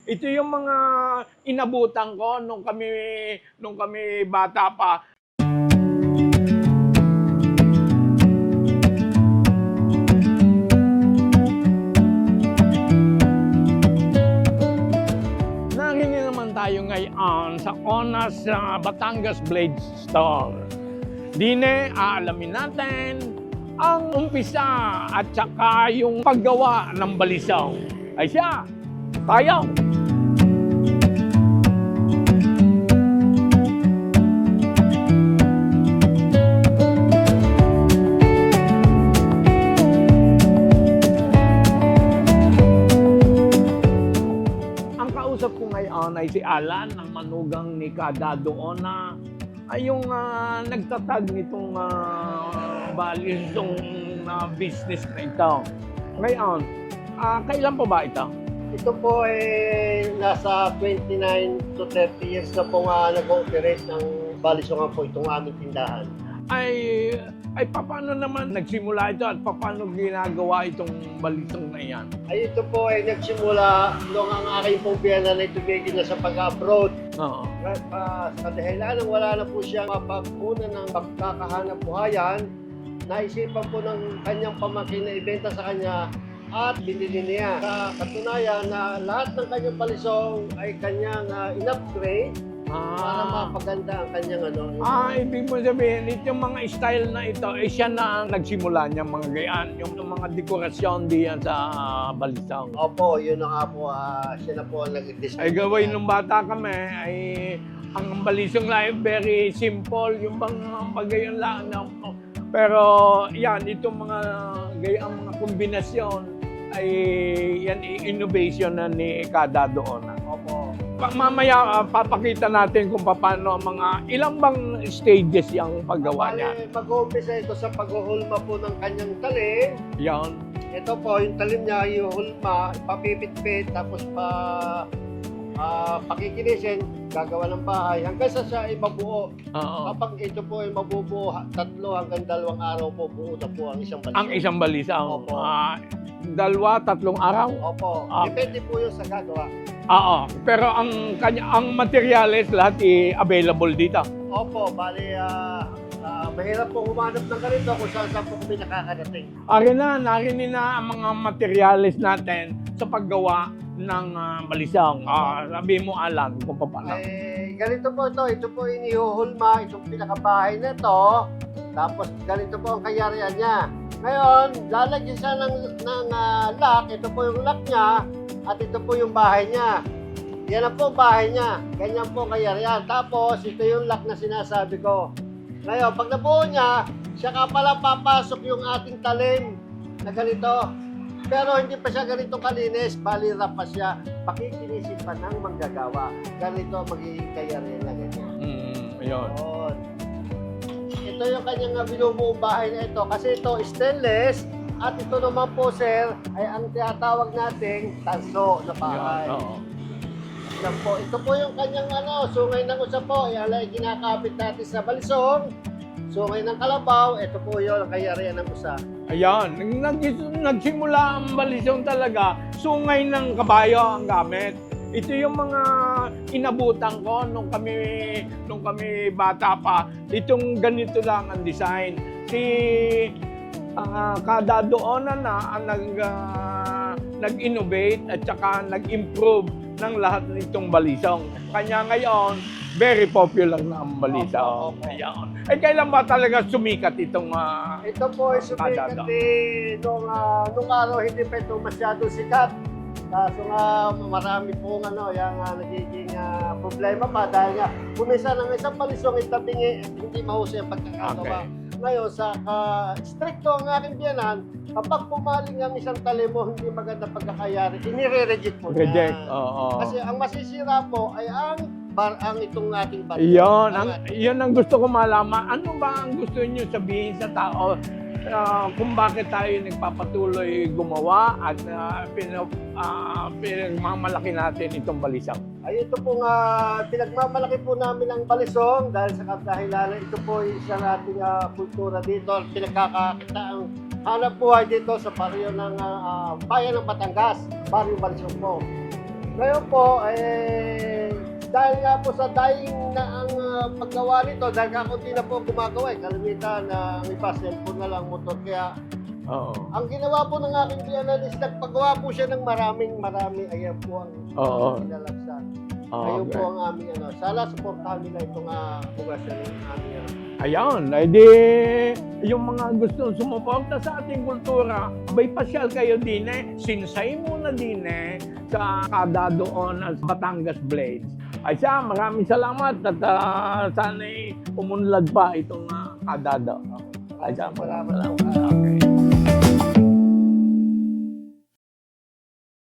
Ito yung mga inabutan ko nung kami bata pa. Narinig naman tayo ngayon sa Onas Batangas Blade Store. Dine, aalamin natin ang umpisa at saka yung paggawa ng balisaw. Ay siya, tayo! Ang kausap ko ngayon ay si Alan, ang manugang ni Kadadoona, ay yung nagtatag nitong balisong business na ito. Ngayon, kailan pa ba ito? Ito po ay nasa 29 to 30 years na po nga nag-ooperate ng balisongan po itong aming tindahan. Ay paano naman nagsimula ito at paano ginagawa itong balisong na yan? Ay ito po ay nagsimula noong ang aking pong biyanan ay tumigil na sa pag-abroad. Oo. Sa dahilan ng wala na po siya mapagpunan ng pagkakahanap buhayan, naisipan po ng kanyang pamangkin na ibenta sa kanya at binili niya. Sa katunayan na lahat ng kanyang balisong ay kanyang in-upgrade para mapaganda ang kanyang ibig mo sabihin, itong mga style na ito, siya na ang nagsimula niya mga gayaan, yung mga dekorasyon diyan sa balisong. Opo, yun na nga po, siya na po ang nag-design. Ay gawin nung bata kami, ay ang balisong life very simple, yung mga pagayon lang. Pero yan, itong mga gayang mga kombinasyon, ay yan innovation na ni Kadadoona. Opo. Mamaya papakita natin kung paano ang mga ilang bang stages yung paggawa niya. Mag-uumpisa ito sa paghuhulma po ng kanyang talim. Yan. Ito po, yung talim niya, ihuhulma, ipapipit-pit, tapos pakikinisin, gagawa ng bahay, hanggang sa siya ay mabuo. Oo. Kapag ito po ay mabubuo, 3 hanggang 2 araw po, buo na po ang isang balisong. Ang isang balisang. Opo. 2, 3 araw? Opo. Depende po yun sa gagawa. Oo. Pero ang materials lahat available dito. Opo, bali, mahirap po humanap ng ganito kung saan po kami nakakarating. Narinig na ang mga materials natin sa paggawa ng balisang. Sabi mo, Alan, kung paano. Ganito po ito. Ito po inihuhulma, itong pinakabahay na ito. Tapos ganito po ang kayarihan niya. Ngayon, lalagyan siya ng lock. Ito po yung lock niya. At ito po yung bahay niya. Yan ang po ang bahay niya. Ganyan po ang kayarihan. Tapos, ito yung lock na sinasabi ko. Ngayon, pag nabuo niya, siya ka pala papasok yung ating talim na ganito. Pero hindi pa siya ganito kalinis, balira pa siya. Pakikinisin pa ng manggagawa. Ganito magiging kayarihan na ganyan. Ayun. Ito yung kanyang binubuong bahay na ito. Kasi ito stainless. At ito naman po, sir, ay ang tinatawag nating tanso na bahay. Yan po. Ito po yung kanyang sungay ng usa po. Yan ay kinakabit natin sa balisong. Sungay ng kalabaw. Ito po yun ang kayarihan ng usa. Ayan, nagsimula ang balisong talaga, sungay ng kabayo ang gamit. Ito yung mga inabutan ko nung kami bata pa. Itong ganito lang ang design. Si Kadadoona na ang nag-innovate at saka nag-improve ng lahat nitong balisong. Kanya ngayon, very popular na ang balisong. Ayan. Kailan ba talaga sumikat itong Ito po ay sumikat nung araw hindi pa ito masyado sikat. Kaso nga marami pong yung nagiging problema pa dahil nga kumisa ng isang balisong itabingi hindi mahusay ang pagkakatawa. Okay. Ngayon, sa stricto ang aking biyanan, kapag pumaling ang isang talim mo, hindi maganda pagkakayari, inire-reject po Reject, niya. oo. Kasi ang masisira po ay ang itong ating bato. Yun ang gusto ko malaman. Ano ba ang gusto niyo sabihin sa tao kung bakit tayo nagpapatuloy gumawa at pinagmamalaki natin itong balisang? Ay ito po nga, pinagmamalaki po namin ang balisong dahil sa kadahilanan ito po isa nating kultura dito. Pinagkakakita ang hanap buhay dito sa baryo ng bayan ng Batangas, baryo Balisong po. Ngayon po, dahil nga po sa dying na ang paggawa nito, dahil kakunti na po gumagawa, kalimitan na ang iba, cellphone na lang, motor. Kaya, Oo. ang ginawa po ng aking biyanan is nagpagawa po siya ng marami. Ayan po ang Oo. pinalagsan. Oo, Ayun okay. po ang aming Sana supportahan nila itong bugasan ng aming Ayan, ay di yung mga gustong sumuporta sa ating kultura, abay pasyal kayo din sinsay muna din sa kada doon at Batangas Blades. Ay siya, maraming salamat at sana'y umunlad pa itong kadado. Ay siya, maraming salamat. Okay.